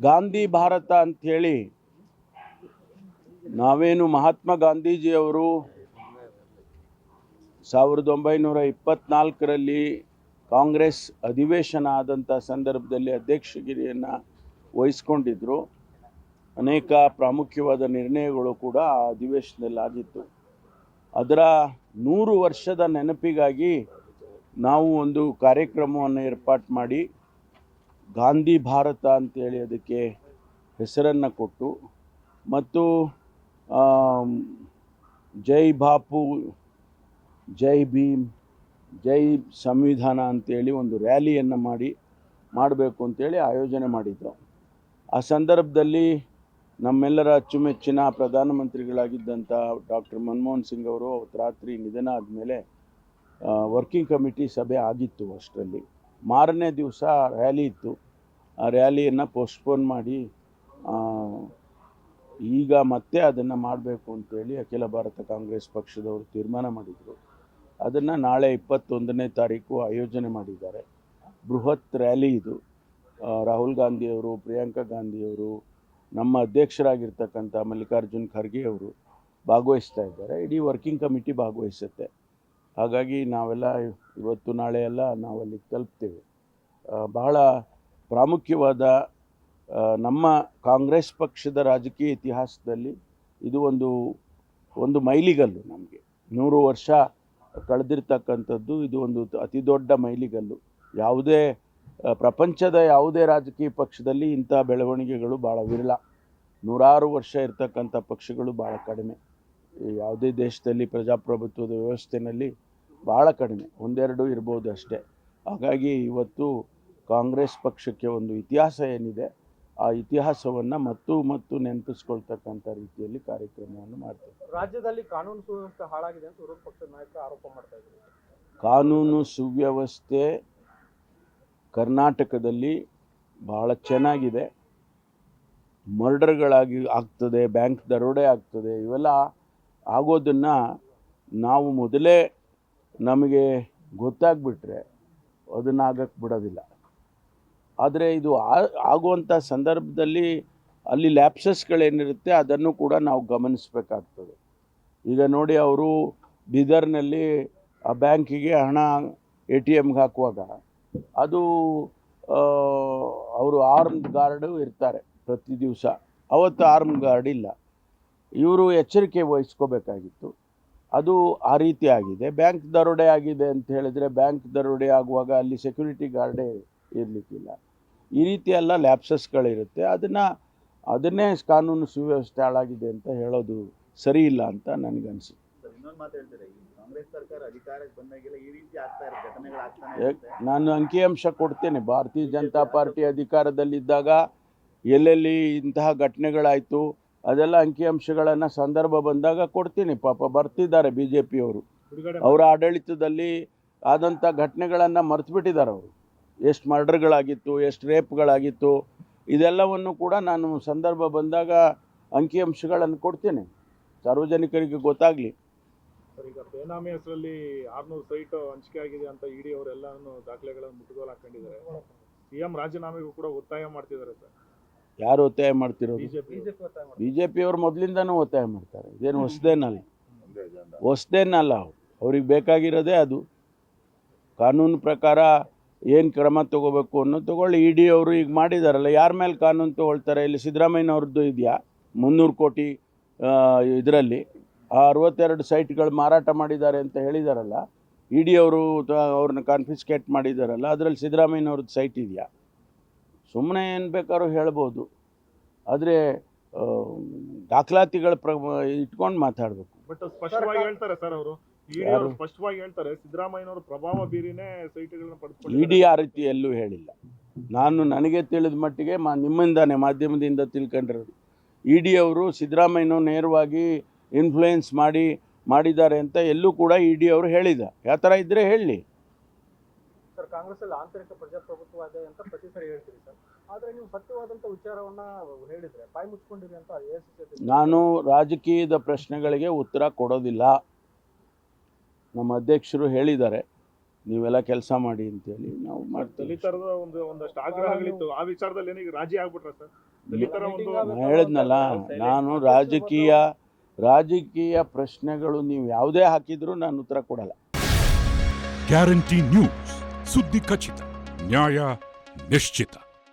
ಗಾಂಧಿ ಭಾರತ ಅಂಥೇಳಿ ನಾವೇನು ಮಹಾತ್ಮ ಗಾಂಧೀಜಿಯವರು 1924ರಲ್ಲಿ ಕಾಂಗ್ರೆಸ್ ಅಧಿವೇಶನ ಆದಂಥ ಸಂದರ್ಭದಲ್ಲಿ ಅಧ್ಯಕ್ಷಗಿರಿಯನ್ನು ವಹಿಸ್ಕೊಂಡಿದ್ರು. ಅನೇಕ ಪ್ರಾಮುಖ್ಯವಾದ ನಿರ್ಣಯಗಳು ಕೂಡ ಆ ಅಧಿವೇಶನದಲ್ಲಿ ಆಗಿತ್ತು. ಅದರ 100 ವರ್ಷದ ನೆನಪಿಗಾಗಿ ನಾವು ಒಂದು ಕಾರ್ಯಕ್ರಮವನ್ನು ಏರ್ಪಾటు ಮಾಡಿ ಗಾಂಧಿ ಭಾರತ ಅಂತೇಳಿ ಅದಕ್ಕೆ ಹೆಸರನ್ನು ಕೊಟ್ಟು ಮತ್ತು ಜೈ ಬಾಪು, ಜೈ ಭೀಮ್, ಜೈ ಸಂವಿಧಾನ ಅಂತೇಳಿ ಒಂದು ರ್ಯಾಲಿಯನ್ನು ಮಾಡಬೇಕು ಅಂತೇಳಿ ಆಯೋಜನೆ ಮಾಡಿದ್ದು. ಆ ಸಂದರ್ಭದಲ್ಲಿ ನಮ್ಮೆಲ್ಲರ ಅಚ್ಚುಮೆಚ್ಚಿನ ಪ್ರಧಾನಮಂತ್ರಿಗಳಾಗಿದ್ದಂಥ ಡಾಕ್ಟರ್ ಮನಮೋಹನ್ ಸಿಂಗ್ ಅವರು ಅವತ್ತು ರಾತ್ರಿ ನಿಧನ ಆದಮೇಲೆ ವರ್ಕಿಂಗ್ ಕಮಿಟಿ ಸಭೆ ಆಗಿತ್ತು. ಅಷ್ಟರಲ್ಲಿ ಮಾರನೇ ದಿವಸ ರ್ಯಾಲಿ ಇತ್ತು. ಆ ರ್ಯಾಲಿಯನ್ನು ಪೋಸ್ಟ್ಪೋನ್ ಮಾಡಿ ಈಗ ಮತ್ತೆ ಅದನ್ನು ಮಾಡಬೇಕು ಅಂತೇಳಿ ಅಖಿಲ ಭಾರತ ಕಾಂಗ್ರೆಸ್ ಪಕ್ಷದವರು ತೀರ್ಮಾನ ಮಾಡಿದರು. ಅದನ್ನು ನಾಳೆ 21ನೇ ತಾರೀಕು ಆಯೋಜನೆ ಮಾಡಿದ್ದಾರೆ. ಬೃಹತ್ ರ್ಯಾಲಿ ಇದು. ರಾಹುಲ್ ಗಾಂಧಿಯವರು, ಪ್ರಿಯಾಂಕಾ ಗಾಂಧಿಯವರು, ನಮ್ಮ ಅಧ್ಯಕ್ಷರಾಗಿರ್ತಕ್ಕಂಥ ಮಲ್ಲಿಕಾರ್ಜುನ್ ಖರ್ಗೆ ಅವರು ಭಾಗವಹಿಸ್ತಾ ಇದ್ದಾರೆ. ಇಡೀ ವರ್ಕಿಂಗ್ ಕಮಿಟಿ ಭಾಗವಹಿಸುತ್ತೆ. ಹಾಗಾಗಿ ನಾವೆಲ್ಲ ಇವತ್ತು ನಾಳೆ ಎಲ್ಲ ನಾವಲ್ಲಿ ತಲುಪ್ತೇವೆ. ಬಹಳ ಪ್ರಾಮುಖ್ಯವಾದ ನಮ್ಮ ಕಾಂಗ್ರೆಸ್ ಪಕ್ಷದ ರಾಜಕೀಯ ಇತಿಹಾಸದಲ್ಲಿ ಇದು ಒಂದು ಮೈಲಿಗಲ್ಲು. ನಮಗೆ 100 ವರ್ಷ ಕಳೆದಿರ್ತಕ್ಕಂಥದ್ದು ಇದು ಒಂದು ಅತಿ ದೊಡ್ಡ ಮೈಲಿಗಲ್ಲು. ಯಾವುದೇ ಪ್ರಪಂಚದ ಯಾವುದೇ ರಾಜಕೀಯ ಪಕ್ಷದಲ್ಲಿ ಇಂಥ ಬೆಳವಣಿಗೆಗಳು ಭಾಳ ವಿರಳ. 100 ವರ್ಷ ಇರ್ತಕ್ಕಂಥ ಪಕ್ಷಗಳು ಭಾಳ ಕಡಿಮೆ. ಯಾವುದೇ ದೇಶದಲ್ಲಿ ಪ್ರಜಾಪ್ರಭುತ್ವದ ವ್ಯವಸ್ಥೆಯಲ್ಲಿ ಭಾಳ ಕಡಿಮೆ, ಒಂದೆರಡು ಇರ್ಬೋದು ಅಷ್ಟೇ. ಹಾಗಾಗಿ ಇವತ್ತು ಕಾಂಗ್ರೆಸ್ ಪಕ್ಷಕ್ಕೆ ಒಂದು ಇತಿಹಾಸ ಏನಿದೆ, ಆ ಇತಿಹಾಸವನ್ನು ಮತ್ತು ನೆನಪಿಸ್ಕೊಳ್ತಕ್ಕಂಥ ರೀತಿಯಲ್ಲಿ ಕಾರ್ಯಕ್ರಮವನ್ನು ಮಾಡ್ತೇವೆ. ರಾಜ್ಯದಲ್ಲಿ ಕಾನೂನು ಸುವ್ಯವಸ್ಥೆ ಹಾಳಾಗಿದೆ ಅಂತ ವಿರೋಧ ಪಕ್ಷದ ನಾಯಕರು ಆರೋಪ ಮಾಡ್ತಾ ಇದ್ದಾರೆ. ಕಾನೂನು ಸುವ್ಯವಸ್ಥೆ ಕರ್ನಾಟಕದಲ್ಲಿ ಬಹಳ ಚೆನ್ನಾಗಿದೆ. ಆಗ್ತದೆ, ಬ್ಯಾಂಕ್ ದರೋಡೆ ಆಗ್ತದೆ. ಇವೆಲ್ಲ ಆಗೋದನ್ನು ನಾವು ಮೊದಲೇ ನಮಗೆ ಗೊತ್ತಾಗ್ಬಿಟ್ರೆ ಅದನ್ನು ಆಗಕ್ಕೆ ಬಿಡೋದಿಲ್ಲ. ಆದರೆ ಇದು ಆಗುವಂಥ ಸಂದರ್ಭದಲ್ಲಿ ಅಲ್ಲಿ ಲ್ಯಾಪ್ಸಸ್ಗಳೇನಿರುತ್ತೆ ಅದನ್ನು ಕೂಡ ನಾವು ಗಮನಿಸಬೇಕಾಗ್ತದೆ. ಈಗ ನೋಡಿ, ಅವರು ಬೀದರ್ನಲ್ಲಿ ಆ ಬ್ಯಾಂಕಿಗೆ ಹಣ ATMಗೆ ಹಾಕುವಾಗ ಅದು ಅವರು ಆರ್ಮ್ಡ್ ಗಾರ್ಡು ಇರ್ತಾರೆ ಪ್ರತಿ ದಿವಸ. ಅವತ್ತು ಆರ್ಮ್ಡ್ ಗಾರ್ಡ್ ಇಲ್ಲ. ಇವರು ಎಚ್ಚರಿಕೆ ವಹಿಸ್ಕೋಬೇಕಾಗಿತ್ತು. ಅದು ಆ ರೀತಿ ಆಗಿದೆ. ಬ್ಯಾಂಕ್ ದರೋಡೆ ಆಗಿದೆ ಅಂತ ಹೇಳಿದರೆ ಬ್ಯಾಂಕ್ ದರೋಡೆ ಆಗುವಾಗ ಅಲ್ಲಿ ಸೆಕ್ಯೂರಿಟಿ ಗಾರ್ಡೇ ಇರಲಿಕ್ಕಿಲ್ಲ. ಈ ರೀತಿ ಎಲ್ಲ ಲ್ಯಾಪ್ಸಸ್ಗಳಿರುತ್ತೆ. ಅದನ್ನೇ ಕಾನೂನು ಸುವ್ಯವಸ್ಥೆ ಹಾಳಾಗಿದೆ ಅಂತ ಹೇಳೋದು ಸರಿ ಇಲ್ಲ ಅಂತ ನನಗನ್ಸುತ್ತೆ. ಇನ್ನೊಂದು ಮಾತು ಹೇಳ್ತಾರೆ, ಕಾಂಗ್ರೆಸ್ ಸರ್ಕಾರ ಅಧಿಕಾರಕ್ಕೆ ಬಂದಾಗೆಲ್ಲ ಈ ರೀತಿ ಆಗ್ತಾ ಇರೋ ಘಟನೆಗಳಾಗ್ತಾನೆ. ನಾನು ಅಂಕಿಅಂಶ ಕೊಡ್ತೇನೆ. ಭಾರತೀಯ ಜನತಾ ಪಾರ್ಟಿ ಅಧಿಕಾರದಲ್ಲಿದ್ದಾಗ ಎಲ್ಲೆಲ್ಲಿ ಇಂತಹ ಘಟನೆಗಳಾಯಿತು ಅದೆಲ್ಲ ಅಂಕಿಅಂಶಗಳನ್ನು ಸಂದರ್ಭ ಬಂದಾಗ ಕೊಡ್ತೀನಿ. ಪಾಪ ಬರ್ತಿದ್ದಾರೆ BJPಯವರು. ಅವರ ಆಡಳಿತದಲ್ಲಿ ಆದಂಥ ಘಟನೆಗಳನ್ನು ಮರೆತುಬಿಟ್ಟಿದ್ದಾರೆ ಅವರು. ಎಷ್ಟು ಮರ್ಡರ್ಗಳಾಗಿತ್ತು, ಎಷ್ಟು ರೇಪ್ಗಳಾಗಿತ್ತು, ಇದೆಲ್ಲವನ್ನು ಕೂಡ ನಾನು ಸಂದರ್ಭ ಬಂದಾಗ ಅಂಕಿಅಂಶಗಳನ್ನು ಕೊಡ್ತೇನೆ, ಸಾರ್ವಜನಿಕರಿಗೆ ಗೊತ್ತಾಗಲಿ. ಸರ್, ಈಗ ಬೇನಾಮಿ ಹೆಸರಲ್ಲಿ 600 ಸೈಟ್ ಹಂಚಿಕೆ ಆಗಿದೆ ಅಂತ ED ಅವರೆಲ್ಲನೂ ದಾಖಲೆಗಳನ್ನು ಮುಟ್ಟುಗೋಲು ಹಾಕೊಂಡಿದ್ದಾರೆ. CM ರಾಜೀನಾಮೆಗೂ ಕೂಡ ಒತ್ತಾಯ ಮಾಡ್ತಿದ್ದಾರೆ ಸರ್. ಯಾರು ಒತ್ತಾಯ ಮಾಡ್ತಿರೋದು? BJPಯವರು ಮೊದಲಿಂದನೂ ಒತ್ತಾಯ ಮಾಡ್ತಾರೆ. ಇದೇನು ಹೊಸದೇನಲ್ಲ. ಅವ್ರಿಗೆ ಬೇಕಾಗಿರೋದೇ ಅದು. ಕಾನೂನು ಪ್ರಕಾರ ಏನು ಕ್ರಮ ತೊಗೋಬೇಕು ಅನ್ನೋದು ತೊಗೊಳ್ಳಿ. ED ಅವರು ಈಗ ಮಾಡಿದಾರಲ್ಲ, ಯಾರ ಮೇಲೆ ಕಾನೂನು ತೊಗೊಳ್ತಾರೆ? ಇಲ್ಲಿ ಸಿದ್ದರಾಮಯ್ಯನವ್ರದ್ದು ಇದೆಯಾ 300 ಕೋಟಿ ಇದರಲ್ಲಿ 62 ಸೈಟ್ಗಳು ಮಾರಾಟ ಮಾಡಿದ್ದಾರೆ ಅಂತ ಹೇಳಿದಾರಲ್ಲ. ED ಅವರು ಅವ್ರನ್ನ ಕಾನ್ಫಿಸ್ಕೇಟ್ ಮಾಡಿದಾರಲ್ಲ, ಅದರಲ್ಲಿ ಸಿದ್ದರಾಮಯ್ಯನವ್ರದ್ದು ಸೈಟ್ ಇದೆಯಾ? ಸುಮ್ಮನೆ ಏನು ಬೇಕಾದ್ರೂ ಹೇಳ್ಬೋದು, ಆದರೆ ದಾಖಲಾತಿಗಳ ಇಟ್ಕೊಂಡು ಮಾತಾಡಬೇಕು. ಬಟ್ ಸ್ಪಷ್ಟವಾಗಿ ಹೇಳ್ತಾರೆ ಸರ್ ಅವರು, ಸ್ಪಷ್ಟವಾಗಿ ಹೇಳ್ತಾರೆ ಸಿದ್ದರಾಮಯ್ಯನವರು ಪ್ರಭಾವ ಬೀರಿನೇ ಸೈಟ್ಗಳನ್ನ ಪಡೆದುಕೊಂಡು. ED ಆ ರೀತಿ ಎಲ್ಲೂ ಹೇಳಿಲ್ಲ. ನನಗೆ ತಿಳಿದ ಮಟ್ಟಿಗೆ ನಿಮ್ಮಿಂದಾನೆ ಮಾಧ್ಯಮದಿಂದ ತಿಳ್ಕೊಂಡಿರೋದು. ED ಅವರು ಸಿದ್ದರಾಮಯ್ಯನವ್ರು ನೇರವಾಗಿ ಇನ್ಫ್ಲೂಯೆನ್ಸ್ ಮಾಡಿದ್ದಾರೆ ಅಂತ ಎಲ್ಲೂ ಕೂಡ ED ಅವರು ಹೇಳಿದ. ಯಾವ ಥರ ಇದ್ದರೆ ಹೇಳಿ. ಸರ್, ಕಾಂಗ್ರೆಸ್ಸಲ್ಲಿ ಆಂತರಿಕ ಪ್ರಜಾಪ್ರಭುತ್ವ ಇದೆ ಅಂತ ಪ್ರತಿ ಸರಿ ಹೇಳ್ತೀರಿ ಸರ್, ಆದರೆ ನೀವು ಸತ್ಯವಾದಂಥ ವಿಚಾರವನ್ನ ಹೇಳಿದರೆ ಬಾಯಿ ಮುಚ್ಕೊಂಡಿರಿ ಅಂತ AICC. ನಾನು ರಾಜಕೀಯದ ಪ್ರಶ್ನೆಗಳಿಗೆ ಉತ್ತರ ಕೊಡೋದಿಲ್ಲ. ನಮ್ಮ ಅಧ್ಯಕ್ಷರು ಹೇಳಿದ್ದಾರೆ, ನೀವೆಲ್ಲ ಕೆಲಸ ಮಾಡಿ ಅಂತೇಳಿ ನಾವು ಮಾಡ್ತೀವಿ. ದಲಿತರದ ಒಂದಷ್ಟು ಆಗ್ರಹಗಳಿತ್ತು, ಆ ವಿಚಾರದಲ್ಲಿ ಏನೀಗ ರಾಜಿ ಆಗ್ಬಿಟ್ರ ಸರ್? ದಲಿತರ ಒಂದು ನಾನು ಹೇಳಿದ್ನಲ್ಲ, ನಾನು ರಾಜಕೀಯ ಪ್ರಶ್ನೆಗಳು ನೀವು ಯಾವುದೇ ಹಾಕಿದ್ರೂ ನಾನು ಉತ್ತರ ಕೊಡಲ್ಲ. ಗ್ಯಾರಂಟಿ ನ್ಯೂಸ್, ಸುದ್ದಿ ಖಚಿತ, ನ್ಯಾಯ ನಿಶ್ಚಿತ.